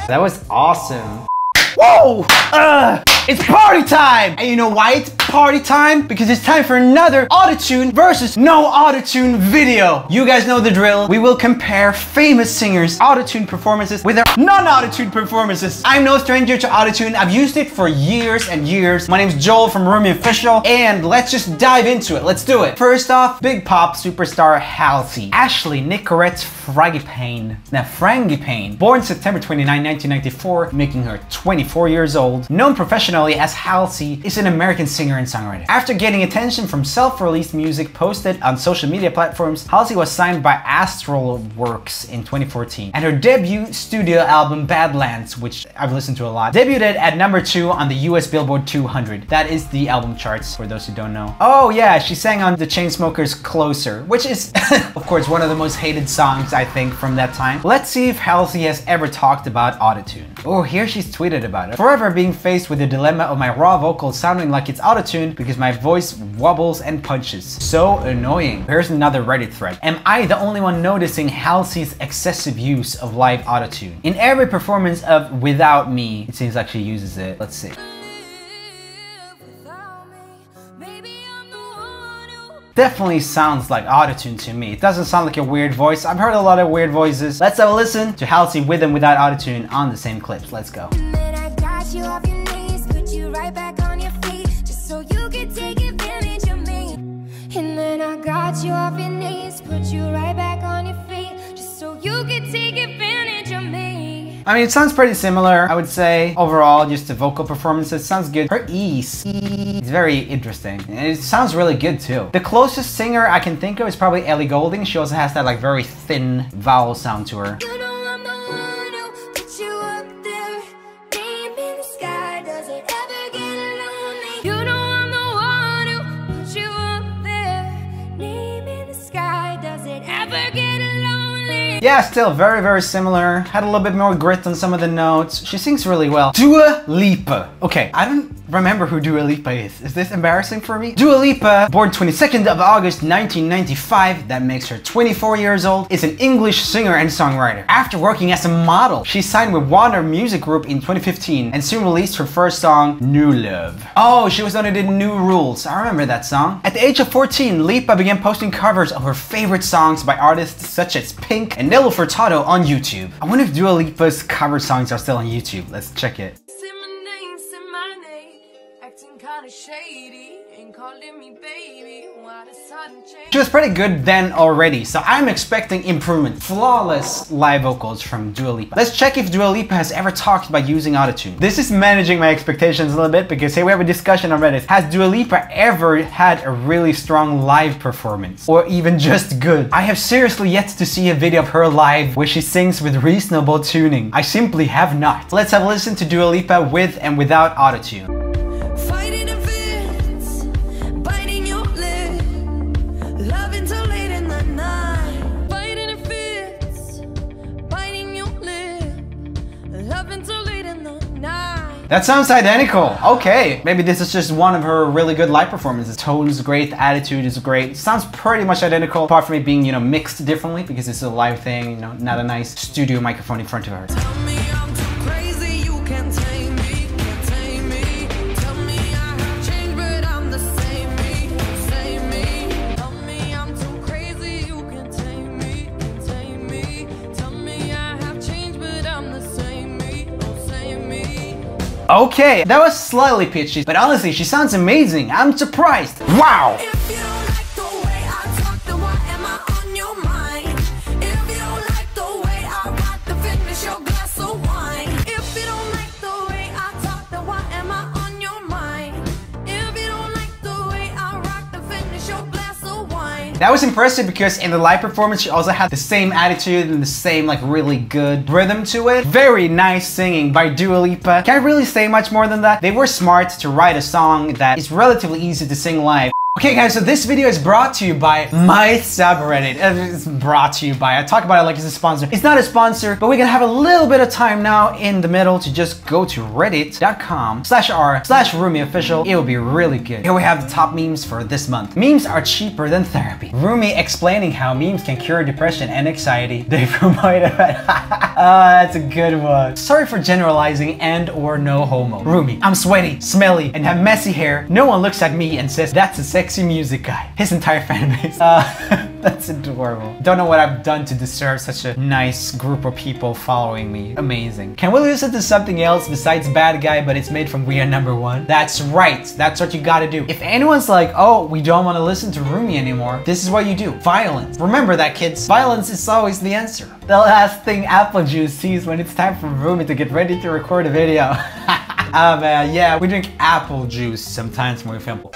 That was awesome. Whoa! It's party time! And you know why it's party time? Because it's time for another Autotune versus no Autotune video. You guys know the drill. We will compare famous singers' Autotune performances with their non-Autotune performances. I'm no stranger to Autotune. I've used it for years and years. My name's Joel from Roomieofficial, and let's just dive into it. Let's do it. First off, big pop superstar Halsey. Ashley Nicorette's Frangipane. Now, Frangipane, born September 29, 1994, making her 24 years old. Known professionally as Halsey, is an American singer and songwriter. After getting attention from self-released music posted on social media platforms, Halsey was signed by Astral Works in 2014, and her debut studio album Badlands, which I've listened to a lot, debuted at #2 on the US Billboard 200. That is the album charts, for those who don't know. Oh yeah, she sang on the Chainsmokers' Closer, which is, of course, one of the most hated songs, I think, from that time. Let's see if Halsey has ever talked about Autotune. Oh, here she's tweeted about it. Forever being faced with the dilemma of my raw vocals sounding like it's Autotune because my voice wobbles and punches. So annoying. Here's another Reddit thread. Am I the only one noticing Halsey's excessive use of live Autotune? In every performance of Without Me, it seems like she uses it. Let's see. Definitely sounds like Autotune to me. It doesn't sound like a weird voice. I've heard a lot of weird voices. Let's have a listen to Halsey with and without Autotune on the same clips. Let's go. You off your knees, put you right back on your feet, just so you could take advantage of me. And then I got you off your knees, put you right back on your feet, just so you could take advantage of me. I mean, it sounds pretty similar, I would say. Overall, just the vocal performances sounds good. Her is very interesting, and it sounds really good too. The closest singer I can think of is probably Ellie Goulding. She also has that like very thin vowel sound to her. You know I'm the one who put you up there. Yeah, still very, very similar. Had a little bit more grit on some of the notes. She sings really well. Dua Lipa. Okay, I don't remember who Dua Lipa is. Is this embarrassing for me? Dua Lipa, born 22nd of August 1995, that makes her 24 years old, is an English singer and songwriter. After working as a model, she signed with Warner Music Group in 2015 and soon released her first song, New Love. Oh, she was on the New Rules. I remember that song. At the age of 14, Lipa began posting covers of her favorite songs by artists such as Pink and Nello Furtado on YouTube. I wonder if Dua Lipa's cover songs are still on YouTube. Let's check it. She was pretty good then already, so I'm expecting improvement. Flawless live vocals from Dua Lipa. Let's check if Dua Lipa has ever talked about using Autotune. This is managing my expectations a little bit because here we have a discussion on Reddit. Has Dua Lipa ever had a really strong live performance? Or even just good? I have seriously yet to see a video of her live where she sings with reasonable tuning. I simply have not. Let's have a listen to Dua Lipa with and without Autotune. That sounds identical. Okay, maybe this is just one of her really good live performances. Tone's great, attitude is great. Sounds pretty much identical, apart from it being, you know, mixed differently because it's a live thing, you know, not a nice studio microphone in front of her. Tell me I'm too crazy, you can't tame me, can't tame me. Tell me I have changed, but I'm the same me, same me. Tell me I'm too crazy, you can't tame me, can't tame me. Tell me I have changed, but I'm the same me, oh same me. Okay, that was slightly pitchy, but honestly, she sounds amazing. I'm surprised. Wow! If you don't like the way I talk, then why am I on your mind? If you don't like the way I rock, then finish your glass of wine. If you don't like the way I talk, then why am I on your mind? If you don't like the way I rock, then finish your glass of wine. That was impressive because in the live performance, she also had the same attitude and the same like really good rhythm to it. Very nice singing by Dua Lipa. Can't really say much more than that. They were smart to write a song that is relatively easy to sing live. Okay guys, so this video is brought to you by my subreddit. It's brought to you by, I talk about it like it's a sponsor. It's not a sponsor, but we can have a little bit of time now in the middle to just go to reddit.com/r/Roomieofficial. It will be really good. Here we have the top memes for this month. Memes are cheaper than therapy. Roomie explaining how memes can cure depression and anxiety. They promote it. That's a good one. Sorry for generalizing and or no homo. Roomie, I'm sweaty, smelly, and have messy hair. No one looks at me and says, that's a sexy music guy. His entire fan base. That's adorable. Don't know what I've done to deserve such a nice group of people following me. Amazing. Can we listen to something else besides Bad Guy, but it's made from We Are Number One? That's right. That's what you gotta do. If anyone's like, oh, we don't want to listen to Roomie anymore, this is what you do. Violence. Remember that, kids. Violence is always the answer. The last thing Apple Juice sees when it's time for Roomie to get ready to record a video. Ah man, yeah, we drink apple juice sometimes when we film.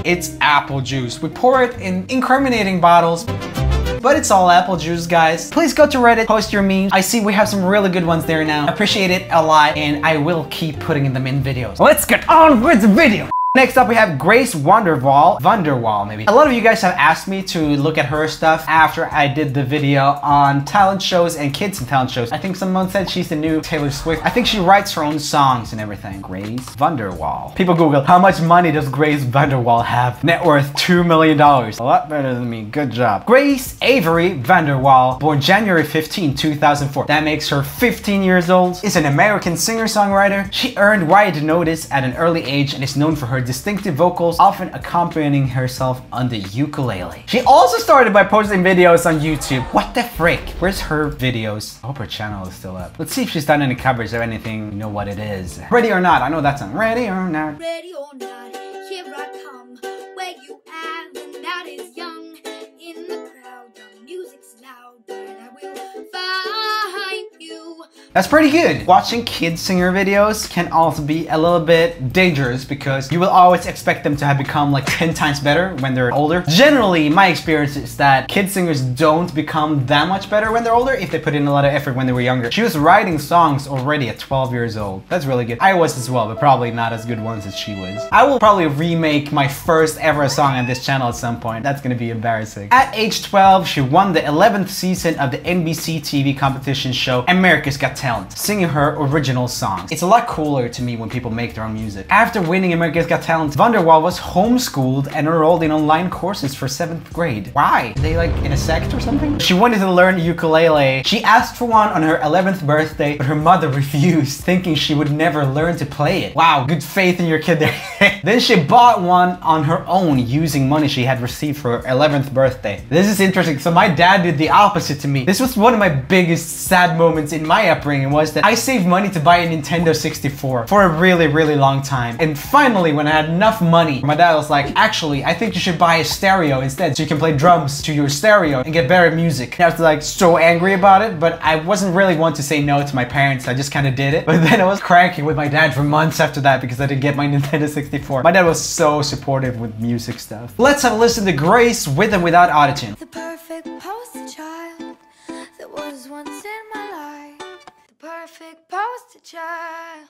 It's apple juice. We pour it in incriminating bottles, but it's all apple juice, guys. Please go to Reddit, post your memes. I see we have some really good ones there now. Appreciate it a lot, and I will keep putting them in videos. Let's get on with the video. Next up, we have Grace Wonderwall, maybe. A lot of you guys have asked me to look at her stuff after I did the video on talent shows and kids in talent shows. I think someone said she's the new Taylor Swift. I think she writes her own songs and everything. Grace Wonderwall. People Google, how much money does Grace Wonderwall have? Net worth $2 million. A lot better than me. Good job. Grace Avery Wonderwall, born January 15, 2004. That makes her 15 years old. Is an American singer-songwriter. She earned wide notice at an early age and is known for her distinctive vocals, often accompanying herself on the ukulele. She also started by posting videos on YouTube. What the frick? Where's her videos? I hope her channel is still up. Let's see if she's done any covers or anything. You know what it is. Ready or Not. I know that song. Ready or Not. Ready or not, here I come. Where you at? The night is young. In the crowd, the music's loud, but I will find you. That's pretty good. Watching kids singer videos can also be a little bit dangerous because you will always expect them to have become like 10 times better when they're older. Generally, my experience is that kid singers don't become that much better when they're older if they put in a lot of effort when they were younger. She was writing songs already at 12 years old. That's really good. I was as well, but probably not as good ones as she was. I will probably remake my first ever song on this channel at some point. That's gonna be embarrassing. At age 12, she won the 11th season of the NBC TV competition show America's Got Talent, singing her original songs. It's a lot cooler to me when people make their own music. After winning America's Got Talent, Wonderwall was homeschooled and enrolled in online courses for 7th grade. Why? Are they like in a sect or something? She wanted to learn ukulele. She asked for one on her 11th birthday, but her mother refused, thinking she would never learn to play it. Wow, good faith in your kid there. Then she bought one on her own using money she had received for her 11th birthday. This is interesting. So my dad did the opposite to me. This was one of my biggest sad moments in my upbringing, was that I saved money to buy a Nintendo 64 for a really, really long time. And finally, when I had enough money, my dad was like, actually, I think you should buy a stereo instead so you can play drums to your stereo and get better music. And I was like so angry about it, but I wasn't really one to say no to my parents. I just kind of did it. But then I was cranking with my dad for months after that because I didn't get my Nintendo 64. My dad was so supportive with music stuff. Let's have a listen to Grace with and without Autotune. The perfect poster child that was once in my life. The perfect poster child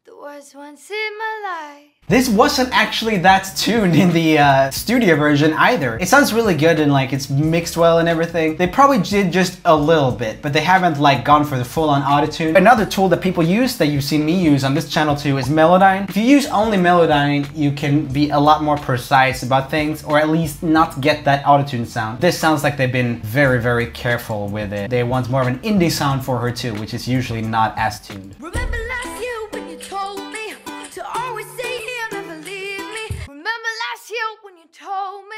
that was once in my life. This wasn't actually that tuned in the studio version either. It sounds really good and like it's mixed well and everything. They probably did just a little bit, but they haven't like gone for the full-on Autotune. Another tool that people use, that you've seen me use on this channel too, is Melodyne. If you use only Melodyne, you can be a lot more precise about things, or at least not get that Autotune sound. This sounds like they've been very, very careful with it. They want more of an indie sound for her too, which is usually not as tuned. Remember last year when you told me to always stay here, never leave me. Remember last year when you told me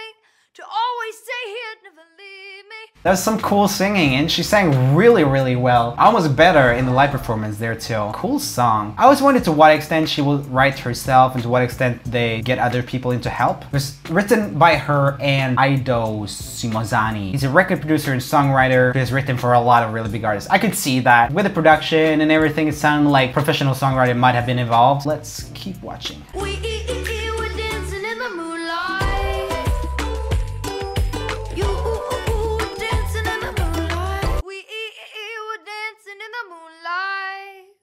to always stay here, never leave me. That was some cool singing, and she sang really, really well. Almost better in the live performance there too. Cool song. I always wondered to what extent she will write herself and to what extent they get other people in to help. It was written by her and Aido Simozani. He's a record producer and songwriter who has written for a lot of really big artists. I could see that. With the production and everything, it sounded like professional songwriting might have been involved. Let's keep watching. We were dancing in the moonlight. You were dancing in the moonlight. We were dancing in the moonlight.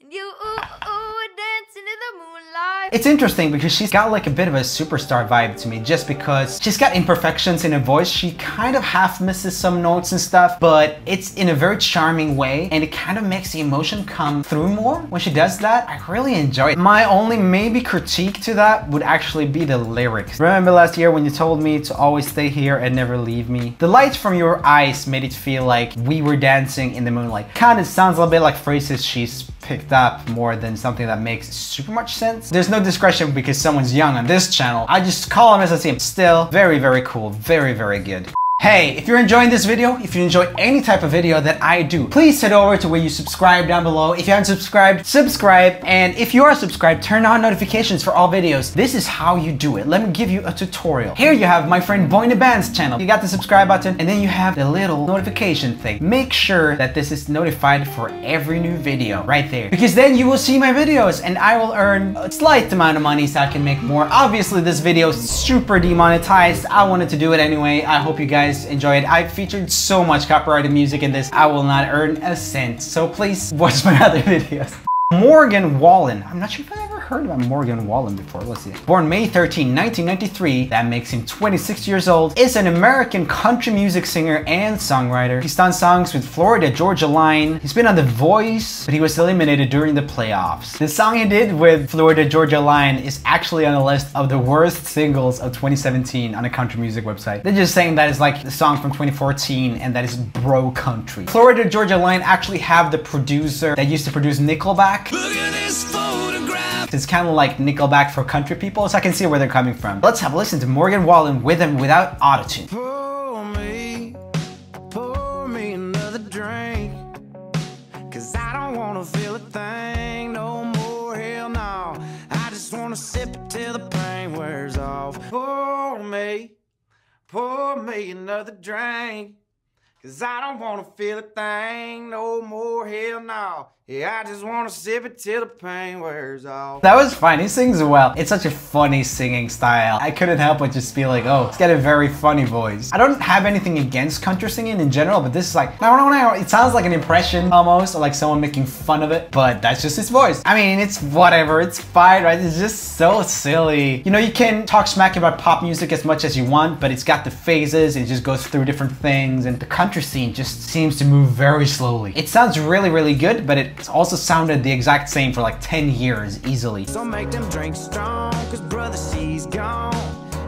And you were dancing in the moonlight. It's interesting because she's got like a bit of a superstar vibe to me, just because she's got imperfections in her voice. She kind of half misses some notes and stuff, but it's in a very charming way, and it kind of makes the emotion come through more when she does that. I really enjoy it. My only maybe critique to that would actually be the lyrics. Remember last year when you told me to always stay here and never leave me? The light from your eyes made it feel like we were dancing in the moonlight. Kind of sounds a little bit like phrases she's picked up more than something that makes super much sense. There's no discretion because someone's young on this channel. I just call him as I see him. Still, very, very cool. Very, very good. Hey, if you're enjoying this video, if you enjoy any type of video that I do, please head over to where you subscribe down below. If you haven't subscribed, subscribe. And if you are subscribed, turn on notifications for all videos. This is how you do it. Let me give you a tutorial. Here you have my friend Boy in the Band's channel. You got the subscribe button, and then you have the little notification thing. Make sure that this is notified for every new video right there, because then you will see my videos and I will earn a slight amount of money so I can make more. Obviously, this video is super demonetized. I wanted to do it anyway. I hope you guys enjoy it. I featured so much copyrighted music in this. I will not earn a cent, so please watch my other videos. Morgan Wallen. I'm not sure if I've ever heard about Morgan Wallen before. Let's see. Born May 13, 1993, that makes him 26 years old, is an American country music singer and songwriter. He's done songs with Florida Georgia Line. He's been on The Voice, but he was eliminated during the playoffs. The song he did with Florida Georgia Line is actually on the list of the worst singles of 2017 on a country music website. They're just saying that it's like the song from 2014 and that is bro country. Florida Georgia Line actually have the producer that used to produce Nickelback. Look at this photograph. It's kind of like Nickelback for country people, so I can see where they're coming from. Let's have a listen to Morgan Wallen with and without autotune. Pour me another drink, 'cause I don't wanna feel a thing no more, hell no. I just wanna sip it till the pain wears off. Pour me another drink, 'cause I don't wanna feel a thing no more, hell no. Yeah, I just wanna sip it till the pain wears off. That was fine. He sings well. It's such a funny singing style. I couldn't help but just be like, oh, he's got a very funny voice. I don't have anything against country singing in general, but this is like, no. It sounds like an impression almost, or like someone making fun of it, but that's just his voice. I mean, it's whatever. It's fine, right? It's just so silly. You know, you can talk smack about pop music as much as you want, but it's got the phases. It just goes through different things, and the country scene just seems to move very slowly. It sounds really, really good, but it's also sounded the exact same for like 10 years easily. So make them drink strong, 'cause brother, she's gone.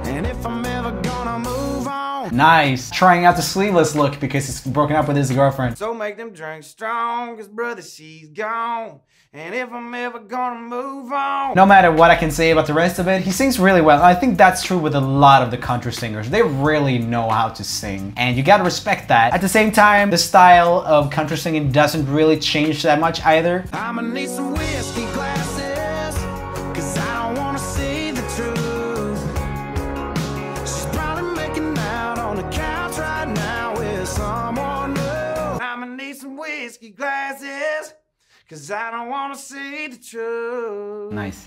And if I'm ever gonna move on. Nice. Trying out the sleeveless look because he's broken up with his girlfriend. So make them drink strong, 'cause brother, she's gone. And if I'm ever gonna move on. No matter what I can say about the rest of it, he sings really well. I think that's true with a lot of the country singers. They really know how to sing, and you gotta respect that. At the same time, the style of country singing doesn't really change that much either. I'ma need some whiskey glasses, 'cause I don't wanna see the truth. She's probably making out on the couch right now with someone new. I'ma need some whiskey glasses, 'cause I don't wanna see the truth. Nice.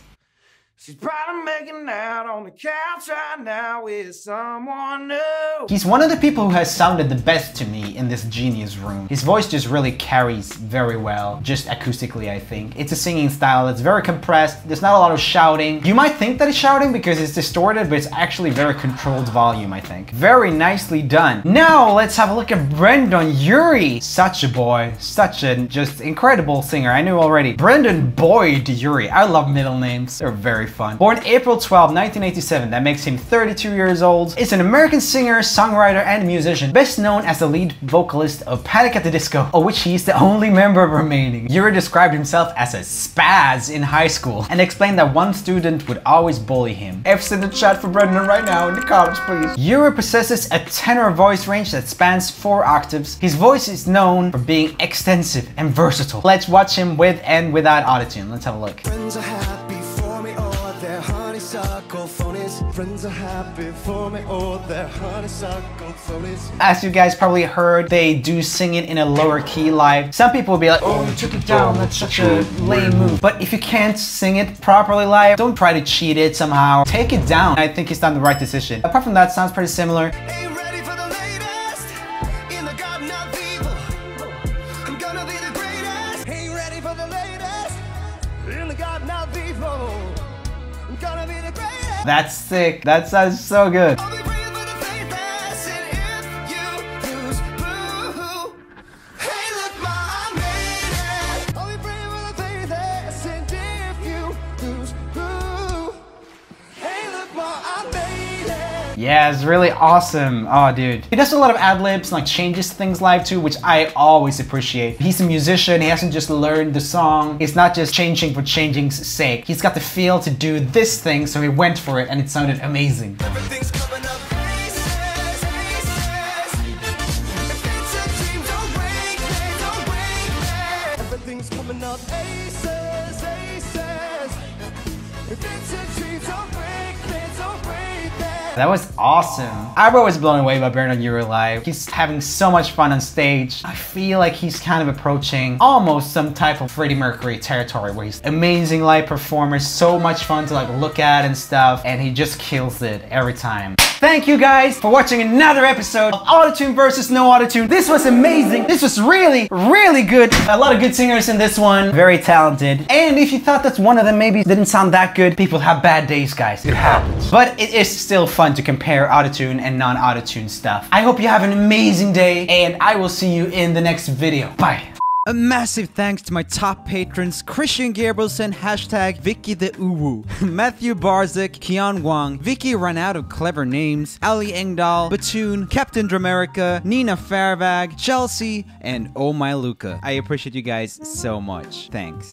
She's probably making out on the couch right now with someone new. He's one of the people who has sounded the best to me in this genius room. His voice just really carries very well, just acoustically, I think. It's a singing style that's very compressed. There's not a lot of shouting. You might think that it's shouting because it's distorted, but it's actually very controlled volume, I think. Very nicely done. Now let's have a look at Brendon Urie. Such a boy, such a just incredible singer. I knew already. Brendon Boyd Urie. I love middle names. They're very fun. Born April 12, 1987, that makes him 32 years old, is an American singer, songwriter, and musician, best known as the lead vocalist of Panic at the Disco, of which he is the only member remaining. Urie described himself as a spaz in high school, and explained that one student would always bully him. F's in the chat for Brendon right now in the comments, please. Urie possesses a tenor voice range that spans 4 octaves. His voice is known for being extensive and versatile. Let's watch him with and without autotune. Let's have a look. Friends are happy for me, or they're honeysuckle phonies. Friends are happy for me, or they're honeysuckle phonies. As you guys probably heard, they do sing it in a lower key live. Some people will be like, oh, you took it down, that's such a lame move. But if you can't sing it properly live, don't try to cheat it somehow. Take it down. I think he's done the right decision. Apart from that, sounds pretty similar. Ain't ready for the latest in the garden of evil. I'm gonna be the greatest. Ain't ready for the latest in the garden of evil. gonna be the greatest. That's sick. That sounds so good. I'll be praying for the faith that's in if you lose. Boo. Hey, look, ma, I made it. I'll be praying for the faith that's in if you lose. Boo. Hey, look, ma, I made it. Yeah, it's really awesome. Oh, dude. He does a lot of ad-libs and like changes things live too, which I always appreciate. He's a musician. He hasn't just learned the song. It's not just changing for changing's sake. He's got the feel to do this thing, so he went for it and it sounded amazing. Everything's coming up aces, aces. If it's a dream, don't break it, don't break it. Everything's coming up aces, aces. If it's a dream, don't break it, don't break it. That was awesome. I was blown away by Brendon Urie live. He's having so much fun on stage. I feel like he's kind of approaching almost some type of Freddie Mercury territory where he's amazing live performer, so much fun to like look at and stuff, and he just kills it every time. Thank you guys for watching another episode of Autotune versus no Autotune. This was amazing. This was really, really good. A lot of good singers in this one. Very talented. And if you thought that one of them maybe didn't sound that good, people have bad days, guys. It happens. But it is still fun to compare Autotune and non-Autotune stuff. I hope you have an amazing day, and I will see you in the next video. Bye. A massive thanks to my top patrons: Christian Gabrielson, hashtag Vicky the Uwu, Matthew Barzik, Kian Wang, Vicky ran out of clever names, Ali Engdahl, Batoon, Captain Dramerica, Nina Fairvag, Chelsea, and Oh My Luca. I appreciate you guys so much. Thanks.